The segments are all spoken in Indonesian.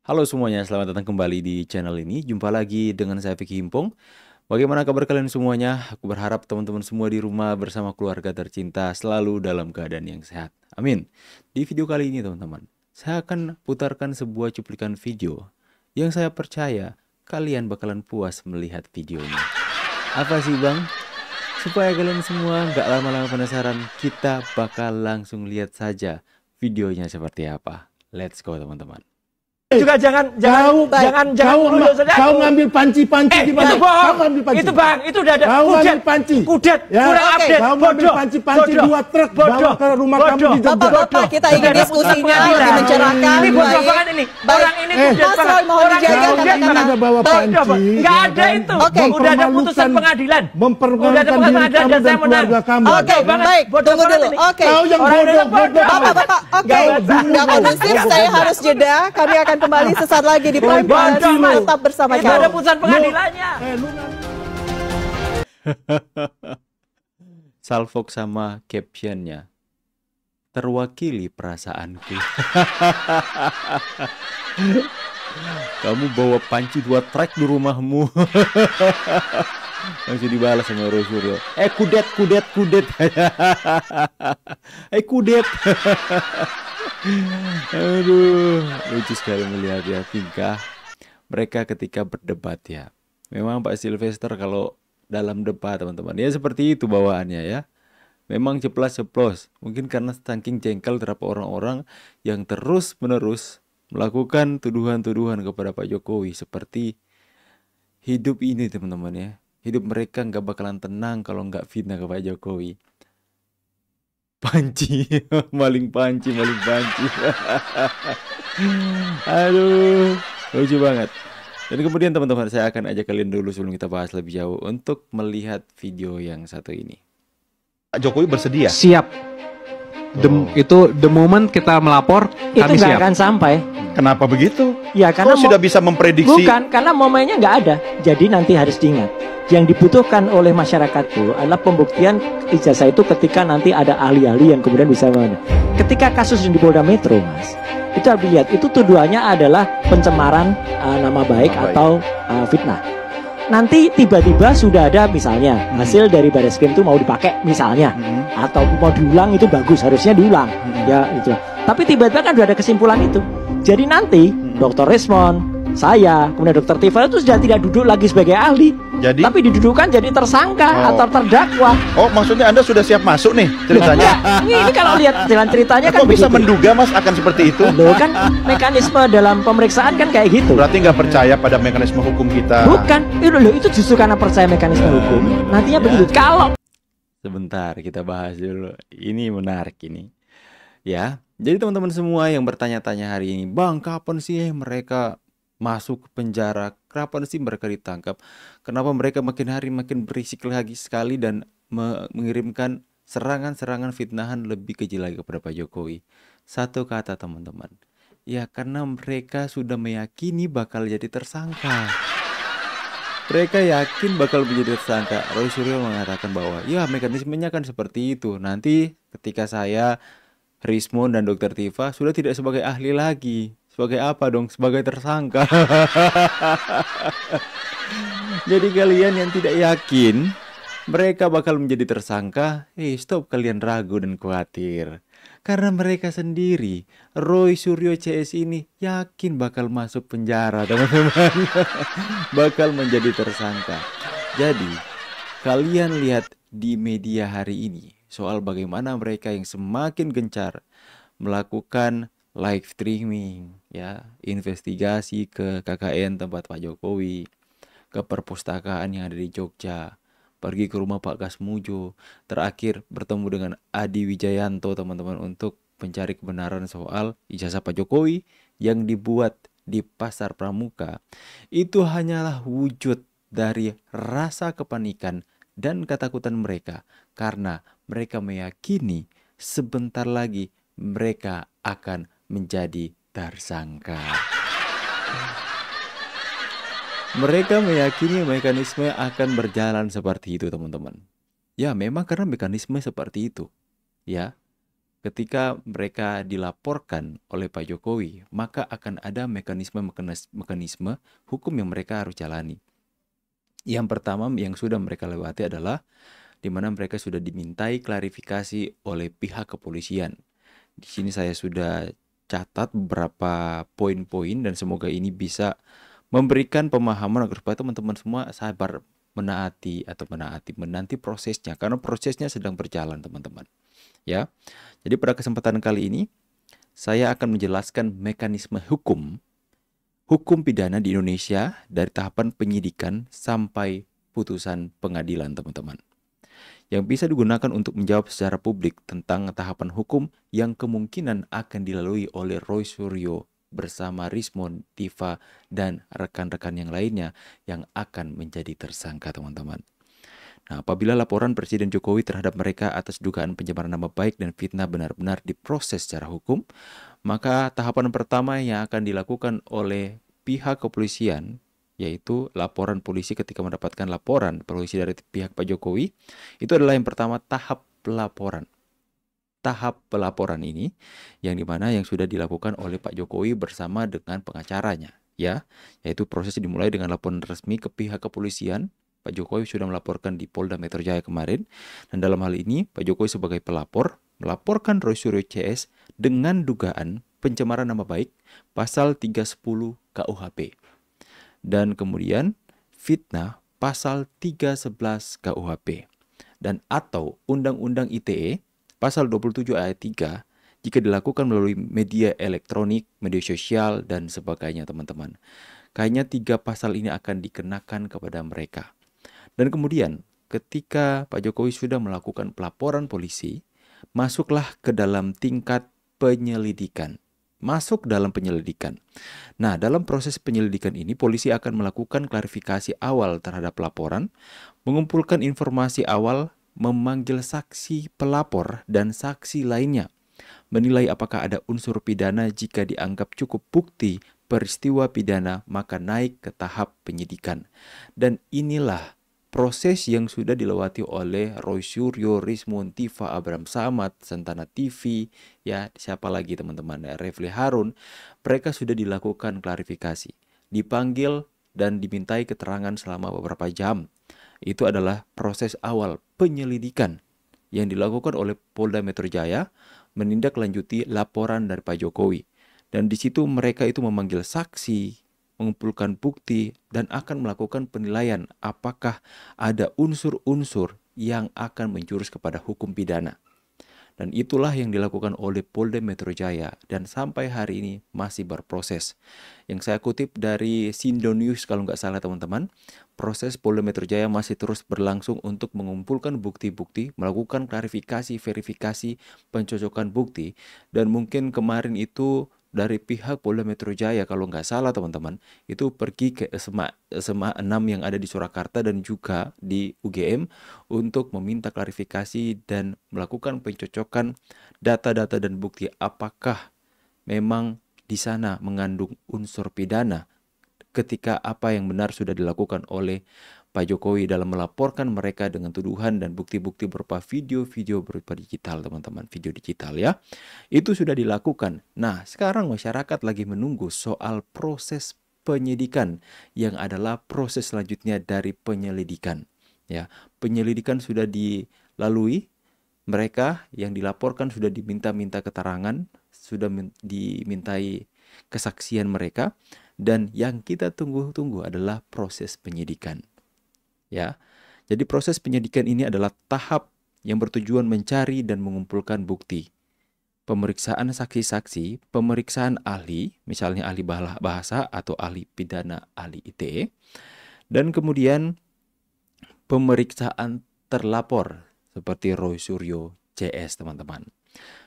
Halo semuanya, selamat datang kembali di channel ini. Jumpa lagi dengan saya Vicky Himpong. Bagaimana kabar kalian semuanya? Aku berharap teman-teman semua di rumah bersama keluarga tercinta selalu dalam keadaan yang sehat. Amin. Di video kali ini teman-teman, saya akan putarkan sebuah cuplikan video yang saya percaya kalian bakalan puas melihat videonya. Apa sih bang? Supaya kalian semua nggak lama-lama penasaran, kita bakal langsung lihat saja videonya seperti apa. Let's go teman-teman. Juga jangan menuduh saja. Kau ngambil panci-panci di mana? Itu bohong. Kau ngambil panci. Itu bang, itu udah ada. Kau ngambil panci. Kudet, Ya. kurang update. Kau ngambil panci-panci dua truk bawa ke rumah kamu di Jogja. Bapak-bapak, kita ingin diskusinya lebih mencerahkan. Ini bodoh banget ini. Orang ini kudet Mas banget. Roy, mohon Orang dijaga ini kudet kata-kata. banget. Ada bawa panci, Nggak ya ada kan? itu. Oke. Udah ada putusan pengadilan. Udah ada Mempermalukan putusan diri pengadilan kamu dan saya dan menang. keluarga kamu. Oke, baik, Bodoh tunggu banget dulu. ini. Oke. Kau yang Orang bodoh, ini bodoh. Bapak-bapak, oke. Nggak kondusif, saya harus jeda. Kami akan kembali sesaat lagi di Prime News. Bodoh, Mas. Tetap bersama Itu ada kami. putusan pengadilannya. Salfok sama captionnya terwakili perasaanku. Kamu bawa panci 2 trek di rumahmu. Langsung dibalas sama Roy Suryo. Kudet. Kudet. Aduh, lucu sekali melihat ya tingkah mereka ketika berdebat ya. Memang Pak Sylvester kalau dalam debat teman-teman ya seperti itu bawaannya ya. Memang ceplas-ceplos. Mungkin karena saking jengkel terhadap orang-orang yang terus-menerus melakukan tuduhan-tuduhan kepada Pak Jokowi. Seperti hidup ini teman-teman ya. Hidup mereka nggak bakalan tenang kalau nggak fitnah ke Pak Jokowi. Panci, maling panci. Aduh, lucu banget. Dan kemudian teman-teman saya akan ajak kalian dulu sebelum kita bahas lebih jauh untuk melihat video yang satu ini. Pak Jokowi bersedia. Siap. Itu the moment kita melapor, Itu kami nggak siap. akan sampai. Kenapa begitu? Ya karena Kau sudah bisa memprediksi. bukan karena momennya nggak ada. Jadi nanti harus diingat. Yang dibutuhkan oleh masyarakat itu adalah pembuktian ijazah itu ketika nanti ada ahli-ahli yang kemudian bisa mana. Ketika kasus di Polda Metro, Mas, itu harus dilihat. Itu tuduhannya adalah pencemaran nama baik atau fitnah. Nanti tiba-tiba sudah ada misalnya hasil dari Barreskrim itu mau dipakai misalnya, atau mau diulang itu bagus, harusnya diulang, ya itu. Tapi tiba-tiba kan sudah ada kesimpulan itu. Jadi nanti Dr. Resmond, saya, kemudian Dr. Tifa itu sudah tidak duduk lagi sebagai ahli, Jadi, tapi didudukan jadi tersangka atau terdakwa. oh maksudnya Anda sudah siap masuk nih ceritanya? Ini kalau lihat jalan ceritanya kan Kok bisa begitu. menduga Mas akan seperti itu? Loh kan mekanisme dalam pemeriksaan kan kayak gitu. Berarti nggak percaya pada mekanisme hukum kita? Bukan, itu justru karena percaya mekanisme hukum. Nantinya begitu. Kalau Sebentar kita bahas dulu. Ini menarik ini. Ya, jadi teman-teman semua yang bertanya-tanya hari ini, Bang, kapan sih mereka masuk ke penjara? Kapan sih mereka ditangkap? Kenapa mereka makin hari makin berisik lagi sekali dan mengirimkan serangan-serangan fitnahan lebih keji lagi kepada Pak Jokowi? Satu kata teman-teman. Ya karena mereka sudah meyakini bakal jadi tersangka. Mereka yakin bakal menjadi tersangka. Roy Suryo mengatakan bahwa ya mekanismenya kan seperti itu. Nanti ketika saya, Rismon dan Dr. Tifa sudah tidak sebagai ahli lagi. Sebagai apa dong? Sebagai tersangka. Jadi kalian yang tidak yakin mereka bakal menjadi tersangka, stop kalian ragu dan khawatir. Karena mereka sendiri, Roy Suryo CS ini yakin bakal masuk penjara, teman-teman. Bakal menjadi tersangka. Jadi, kalian lihat di media hari ini soal bagaimana mereka yang semakin gencar melakukan live streaming, ya, investigasi ke KKN tempat Pak Jokowi, ke perpustakaan yang ada di Jogja, pergi ke rumah Pak Kasmujo, terakhir bertemu dengan Adi Wijayanto teman-teman untuk mencari kebenaran soal ijazah Pak Jokowi yang dibuat di Pasar Pramuka. Itu hanyalah wujud dari rasa kepanikan dan ketakutan mereka karena mereka meyakini sebentar lagi mereka akan menjadi tersangka. Mereka meyakini mekanisme akan berjalan seperti itu, teman-teman. Ya, memang karena mekanisme seperti itu. Ya, ketika mereka dilaporkan oleh Pak Jokowi, maka akan ada mekanisme hukum yang mereka harus jalani. Yang pertama yang sudah mereka lewati adalah di mana mereka sudah dimintai klarifikasi oleh pihak kepolisian. Di sini saya sudah catat beberapa poin-poin dan semoga ini bisa memberikan pemahaman agar supaya teman-teman semua sabar menanti prosesnya, karena prosesnya sedang berjalan teman-teman. Ya, jadi pada kesempatan kali ini saya akan menjelaskan mekanisme hukum pidana di Indonesia dari tahapan penyidikan sampai putusan pengadilan teman-teman, yang bisa digunakan untuk menjawab secara publik tentang tahapan hukum yang kemungkinan akan dilalui oleh Roy Suryo bersama Rismond, Tiva, dan rekan-rekan yang lainnya yang akan menjadi tersangka teman-teman. Nah, apabila laporan Presiden Jokowi terhadap mereka atas dugaan pencemaran nama baik dan fitnah benar-benar diproses secara hukum, maka tahapan pertama yang akan dilakukan oleh pihak kepolisian, yaitu laporan polisi ketika mendapatkan laporan polisi dari pihak Pak Jokowi, itu adalah yang pertama tahap pelaporan. Tahap pelaporan ini yang dimana yang sudah dilakukan oleh Pak Jokowi bersama dengan pengacaranya, ya, yaitu proses dimulai dengan laporan resmi ke pihak kepolisian. Pak Jokowi sudah melaporkan di Polda Metro Jaya kemarin, dan dalam hal ini Pak Jokowi sebagai pelapor melaporkan Roy Suryo CS dengan dugaan pencemaran nama baik pasal 310 KUHP, dan kemudian fitnah pasal 311 KUHP, dan atau Undang-Undang ITE pasal 27 ayat 3 jika dilakukan melalui media elektronik, media sosial, dan sebagainya teman-teman. Kayaknya 3 pasal ini akan dikenakan kepada mereka. Dan kemudian ketika Pak Jokowi sudah melakukan pelaporan polisi, masuklah ke dalam tingkat penyelidikan. Nah, dalam proses penyelidikan ini, polisi akan melakukan klarifikasi awal terhadap laporan, mengumpulkan informasi awal, memanggil saksi pelapor dan saksi lainnya, menilai apakah ada unsur pidana. Jika dianggap cukup bukti peristiwa pidana, maka naik ke tahap penyidikan. Dan inilah proses yang sudah dilewati oleh Roy Suryo, Rismond, Tiva, Abraham Samad, Santana TV, ya siapa lagi teman-teman, Refli Harun. Mereka sudah dilakukan klarifikasi, dipanggil dan dimintai keterangan selama beberapa jam. Itu adalah proses awal penyelidikan yang dilakukan oleh Polda Metro Jaya menindaklanjuti laporan dari Pak Jokowi. Dan di situ mereka itu memanggil saksi, mengumpulkan bukti, dan akan melakukan penilaian apakah ada unsur-unsur yang akan menjurus kepada hukum pidana. Dan itulah yang dilakukan oleh Polda Metro Jaya dan sampai hari ini masih berproses. Yang saya kutip dari Sindo News kalau nggak salah teman-teman, proses Polda Metro Jaya masih terus berlangsung untuk mengumpulkan bukti-bukti, melakukan klarifikasi, verifikasi, pencocokan bukti, dan mungkin kemarin itu dari pihak Polda Metro Jaya kalau nggak salah teman-teman, itu pergi ke SMA 6 yang ada di Surakarta dan juga di UGM untuk meminta klarifikasi dan melakukan pencocokan data-data dan bukti apakah memang di sana mengandung unsur pidana ketika apa yang benar sudah dilakukan oleh Pak Jokowi dalam melaporkan mereka dengan tuduhan dan bukti-bukti berupa video-video berupa digital teman-teman, video digital ya. Itu sudah dilakukan. Nah, sekarang masyarakat lagi menunggu soal proses penyidikan yang adalah proses selanjutnya dari penyelidikan. Ya, penyelidikan sudah dilalui, mereka yang dilaporkan sudah diminta-minta keterangan, sudah dimintai kesaksian mereka, dan yang kita tunggu-tunggu adalah proses penyidikan. Ya, jadi proses penyidikan ini adalah tahap yang bertujuan mencari dan mengumpulkan bukti, pemeriksaan saksi-saksi, pemeriksaan ahli, misalnya ahli bahasa atau ahli pidana, ahli ITE, dan kemudian pemeriksaan terlapor seperti Roy Suryo CS teman-teman,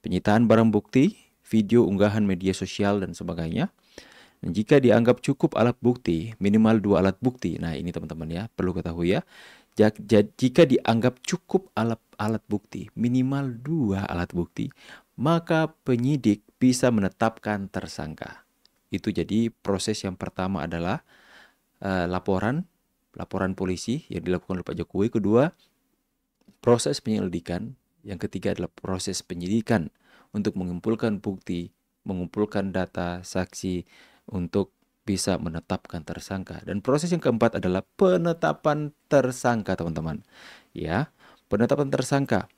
penyitaan barang bukti, video unggahan media sosial dan sebagainya. Dan jika dianggap cukup alat bukti, minimal 2 alat bukti. Nah ini teman-teman ya, perlu ketahui ya. Jika dianggap cukup alat bukti, minimal 2 alat bukti, maka penyidik bisa menetapkan tersangka. Itu jadi proses yang pertama adalah laporan polisi yang dilakukan oleh Pak Jokowi. Kedua, proses penyelidikan. Yang ketiga adalah proses penyidikan untuk mengumpulkan bukti, mengumpulkan data, saksi untuk bisa menetapkan tersangka. Dan proses yang keempat adalah penetapan tersangka, teman-teman. Ya, penetapan tersangka.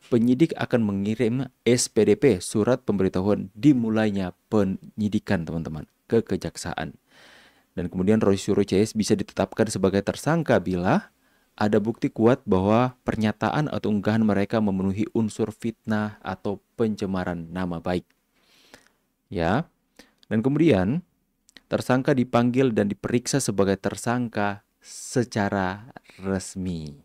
Penyidik akan mengirim SPDP, surat pemberitahuan dimulainya penyidikan, teman-teman, ke kejaksaan. Dan kemudian Roy Suryo CS bisa ditetapkan sebagai tersangka bila ada bukti kuat bahwa pernyataan atau unggahan mereka memenuhi unsur fitnah atau pencemaran nama baik. Ya. Dan kemudian tersangka dipanggil dan diperiksa sebagai tersangka secara resmi.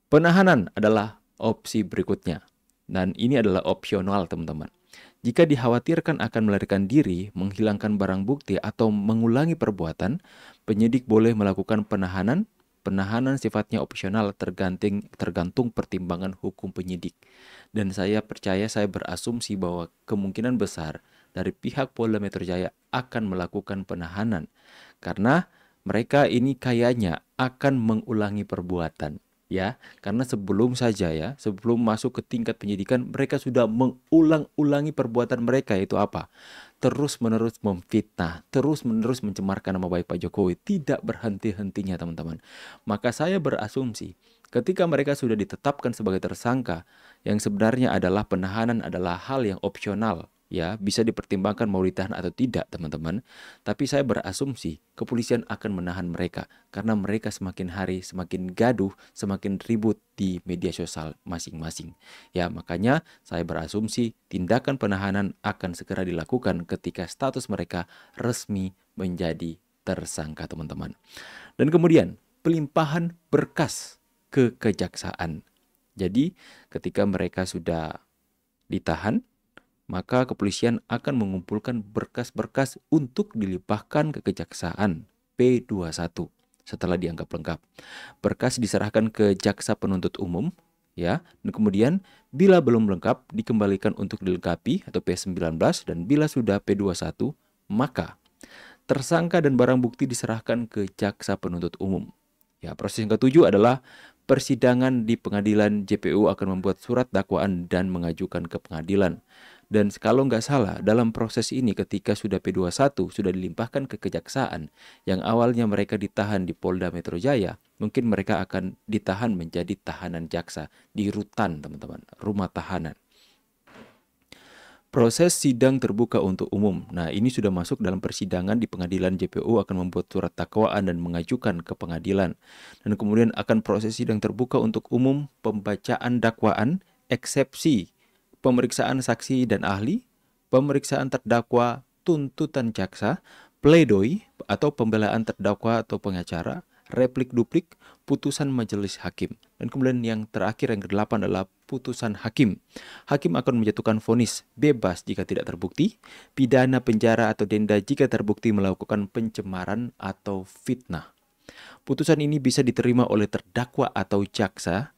Penahanan adalah opsi berikutnya. Dan ini adalah opsional, teman-teman. Jika dikhawatirkan akan melarikan diri, menghilangkan barang bukti, atau mengulangi perbuatan, penyidik boleh melakukan penahanan. Penahanan sifatnya opsional tergantung pertimbangan hukum penyidik. Dan saya berasumsi bahwa kemungkinan besar dari pihak Polda Metro Jaya akan melakukan penahanan. Karena mereka ini kayaknya akan mengulangi perbuatan. Ya, karena sebelum masuk ke tingkat penyidikan, mereka sudah mengulang-ulangi perbuatan mereka, yaitu apa? Terus-menerus memfitnah, terus-menerus mencemarkan nama baik Pak Jokowi, tidak berhenti-hentinya, teman-teman. Maka saya berasumsi, ketika mereka sudah ditetapkan sebagai tersangka, yang sebenarnya adalah penahanan adalah hal yang opsional, ya, bisa dipertimbangkan mau ditahan atau tidak, teman-teman. Tapi saya berasumsi kepolisian akan menahan mereka karena mereka semakin hari semakin gaduh, semakin ribut di media sosial masing-masing. Ya, makanya saya berasumsi tindakan penahanan akan segera dilakukan ketika status mereka resmi menjadi tersangka, teman-teman. Dan kemudian pelimpahan berkas ke kejaksaan. Jadi, ketika mereka sudah ditahan, maka kepolisian akan mengumpulkan berkas-berkas untuk dilimpahkan ke kejaksaan P21 setelah dianggap lengkap. Berkas diserahkan ke jaksa penuntut umum, ya, dan kemudian bila belum lengkap dikembalikan untuk dilengkapi atau P19, dan bila sudah P21 maka tersangka dan barang bukti diserahkan ke jaksa penuntut umum. Ya, proses yang ketujuh adalah persidangan di pengadilan. JPU akan membuat surat dakwaan dan mengajukan ke pengadilan. Dan kalau nggak salah, dalam proses ini ketika sudah P21 sudah dilimpahkan ke kejaksaan, yang awalnya mereka ditahan di Polda Metro Jaya, mungkin mereka akan ditahan menjadi tahanan jaksa di rutan, teman-teman, rumah tahanan. Proses sidang terbuka untuk umum. Nah, ini sudah masuk dalam persidangan di pengadilan. JPU akan membuat surat dakwaan dan mengajukan ke pengadilan. Dan kemudian akan proses sidang terbuka untuk umum, pembacaan dakwaan, eksepsi, pemeriksaan saksi dan ahli, pemeriksaan terdakwa, tuntutan jaksa, pledoi atau pembelaan terdakwa atau pengacara, replik duplik, putusan majelis hakim. Dan kemudian yang terakhir, yang ke-8 adalah putusan hakim. Hakim akan menjatuhkan vonis bebas jika tidak terbukti, pidana penjara atau denda jika terbukti melakukan pencemaran atau fitnah. Putusan ini bisa diterima oleh terdakwa atau jaksa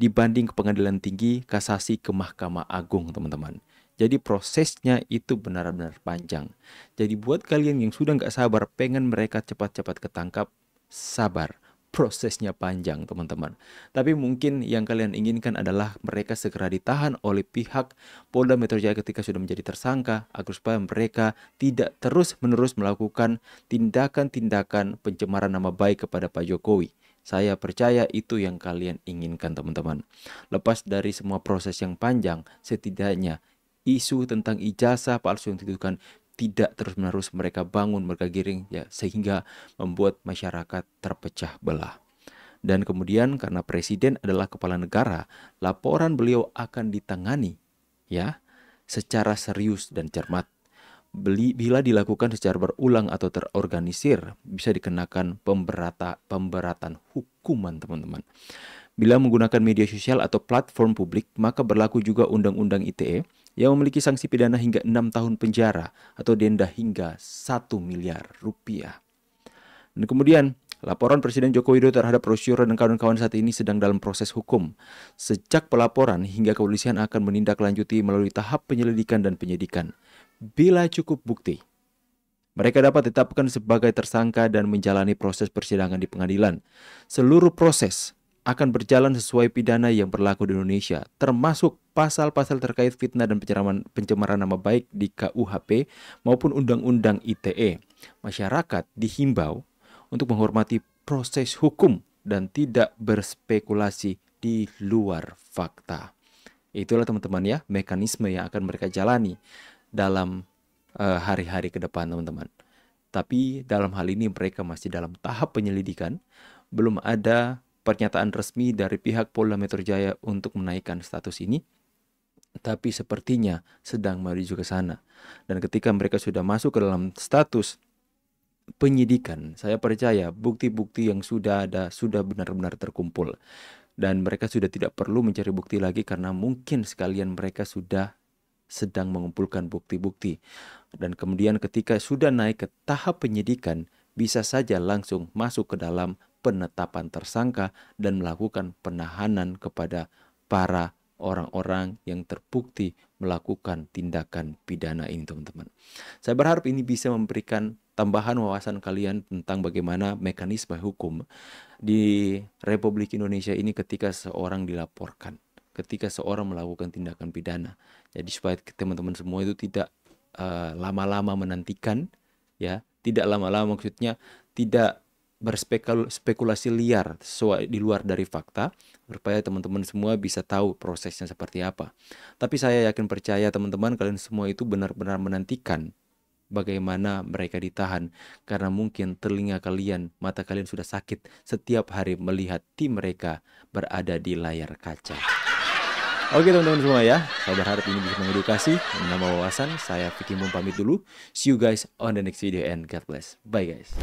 dibanding ke pengadilan tinggi, kasasi, ke Mahkamah Agung, teman-teman. Jadi prosesnya itu benar-benar panjang. Jadi buat kalian yang sudah nggak sabar pengen mereka cepat-cepat ketangkap, sabar. Prosesnya panjang, teman-teman. Tapi mungkin yang kalian inginkan adalah mereka segera ditahan oleh pihak Polda Metro Jaya ketika sudah menjadi tersangka, agar supaya mereka tidak terus-menerus melakukan tindakan-tindakan pencemaran nama baik kepada Pak Jokowi. Saya percaya itu yang kalian inginkan, teman-teman. Lepas dari semua proses yang panjang, setidaknya isu tentang ijazah palsu yang dituduhkan tidak terus-menerus mereka bangun, mereka giring, ya, sehingga membuat masyarakat terpecah belah. Dan kemudian karena presiden adalah kepala negara, laporan beliau akan ditangani, ya, secara serius dan cermat. Bila dilakukan secara berulang atau terorganisir, bisa dikenakan pemberatan hukuman, teman-teman. Bila menggunakan media sosial atau platform publik, maka berlaku juga Undang-Undang ITE yang memiliki sanksi pidana hingga 6 tahun penjara atau denda hingga 1 miliar rupiah. Dan kemudian, laporan Presiden Joko Widodo terhadap Roy Suryo dan kawan-kawan saat ini sedang dalam proses hukum. Sejak pelaporan hingga kepolisian akan menindaklanjuti melalui tahap penyelidikan dan penyidikan. Bila cukup bukti, mereka dapat ditetapkan sebagai tersangka dan menjalani proses persidangan di pengadilan. Seluruh proses akan berjalan sesuai pidana yang berlaku di Indonesia, termasuk pasal-pasal terkait fitnah dan pencemaran nama baik di KUHP maupun Undang-Undang ITE. Masyarakat dihimbau untuk menghormati proses hukum dan tidak berspekulasi di luar fakta. Itulah teman-teman ya, mekanisme yang akan mereka jalani dalam hari-hari ke depan teman-teman. Tapi dalam hal ini mereka masih dalam tahap penyelidikan, belum ada pernyataan resmi dari pihak Polda Metro Jaya untuk menaikkan status ini, tapi sepertinya sedang menuju ke sana. Dan ketika mereka sudah masuk ke dalam status penyidikan, saya percaya bukti-bukti yang sudah ada sudah benar-benar terkumpul. Dan mereka sudah tidak perlu mencari bukti lagi karena mungkin sekalian mereka sudah sedang mengumpulkan bukti-bukti. Dan kemudian ketika sudah naik ke tahap penyidikan, bisa saja langsung masuk ke dalam penetapan tersangka dan melakukan penahanan kepada para orang-orang yang terbukti melakukan tindakan pidana ini teman-teman. Saya berharap ini bisa memberikan tambahan wawasan kalian tentang bagaimana mekanisme hukum di Republik Indonesia ini ketika seorang dilaporkan, ketika seorang melakukan tindakan pidana. Jadi supaya teman-teman semua itu tidak lama-lama menantikan, ya, tidak lama-lama maksudnya tidak berspekulasi liar sesuai di luar dari fakta, supaya teman-teman semua bisa tahu prosesnya seperti apa. Tapi saya yakin percaya teman-teman kalian semua itu benar-benar menantikan bagaimana mereka ditahan, karena mungkin telinga kalian, mata kalian sudah sakit setiap hari melihat tim mereka berada di layar kaca. Oke teman-teman semua ya, saya berharap ini bisa mengedukasi, menambah wawasan. Saya Vicky Mum pamit dulu. See you guys on the next video and God bless. Bye guys.